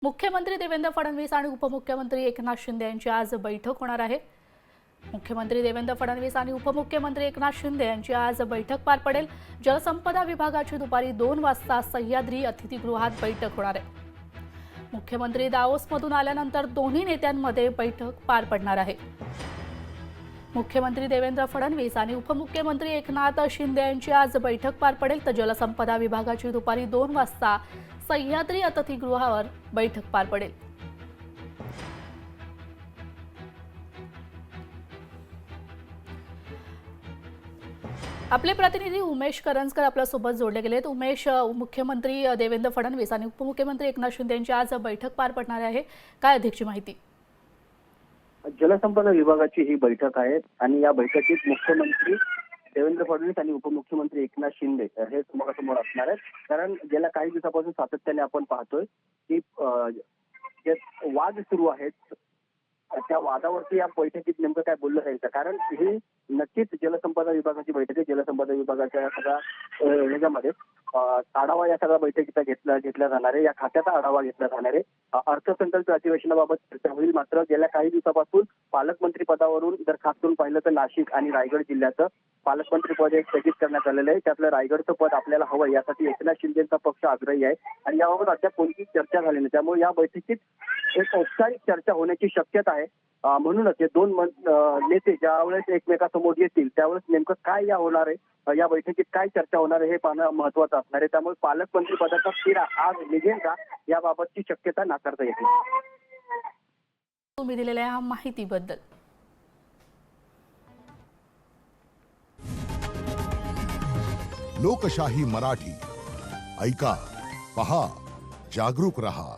मुख्यमंत्री देवेंद्र फडणवीस आणि उपमुख्यमंत्री एकनाथ शिंदे यांची आज बैठक होणार आहे। मुख्यमंत्री देवेंद्र फडणवीस आणि उपमुख्यमंत्री एकनाथ शिंदे यांची आज बैठक पार पडेल। जलसंपदा विभागाची दुपारी 2 वाजता सह्याद्री अतिथीगृहात बैठक होणार आहे। मुख्यमंत्री दावोसमधून आल्यानंतर दोन्ही नेत्यांमध्ये बैठक पार पडणार आहे। मुख्यमंत्री देवेंद्र फडणवीस आणि उपमुख्यमंत्री एकनाथ शिंदे यांची आज बैठक पार पडेल। तर जलसंपदा विभागाची दुपारी 2 वाजता सह्याद्री अतिथीगृहावर बैठक पार पडेल। आपले प्रतिनिधी उमेश करंजकर आपल्या सोबत जोडले गेलेत। उमेश, मुख्यमंत्री देवेंद्र फडणवीस आणि उपमुख्यमंत्री एकनाथ शिंदे यांची आज बैठक पार पडणार आहे, काय अधिकची माहिती? जलसंपदा विभागाची ही बैठक आहे आणि या बैठकीत मुख्यमंत्री देवेंद्र फडणवीस आणि उपमुख्यमंत्री एकनाथ शिंदे हे समोरासमोर असणार आहेत। कारण गेल्या काही दिवसापासून सातत्याने आपण पाहतोय की जे वाद सुरू आहेत त्या वादावरती या बैठकीत नेमकं काय बोललं जायचं। कारण ही नक्कीच जलसंपदा विभागाची बैठक आहे। जलसंपदा विभागाच्या सगळ्या ह्याच्यामध्ये आढावा या सगळ्या बैठकीचा घेतला जाणार आहे। या खात्याचा आढावा घेतला जाणार आहे। अर्थसंकल्प अधिवेशनाबाबत चर्चा होईल। मात्र गेल्या काही दिवसापासून पालकमंत्री पदावरून जर खास करून पाहिलं तर नाशिक आणि रायगड जिल्ह्याचं पालकमंत्री पद एक स्थगित करण्यात आलेलं आहे। त्यातलं रायगडचं पद आपल्याला हवं यासाठी एकनाथ शिंदेचा पक्ष आग्रही आहे आणि याबाबत अद्याप कोणतीच चर्चा झाली नाही। त्यामुळे या बैठकीत एक औपचारिक चर्चा होण्याची शक्यता आहे। म्हणूनच हे दोन नेते ज्यावेळेस एकमेकांसमोर येतील त्यावेळेस नेमकं काय या होणार आहे, या बैठकीत काय चर्चा होणार आहे हे पाहणं महत्त्वाचं असणार आहे। त्यामुळे पालकमंत्री पदाचा स्थिरा आज निघेल का याबाबतची शक्यता नाकारता येते। तुम्ही दिलेल्या माहितीबद्दल लोकशाही मराठी ऐका, पहा, जागरूक रहा।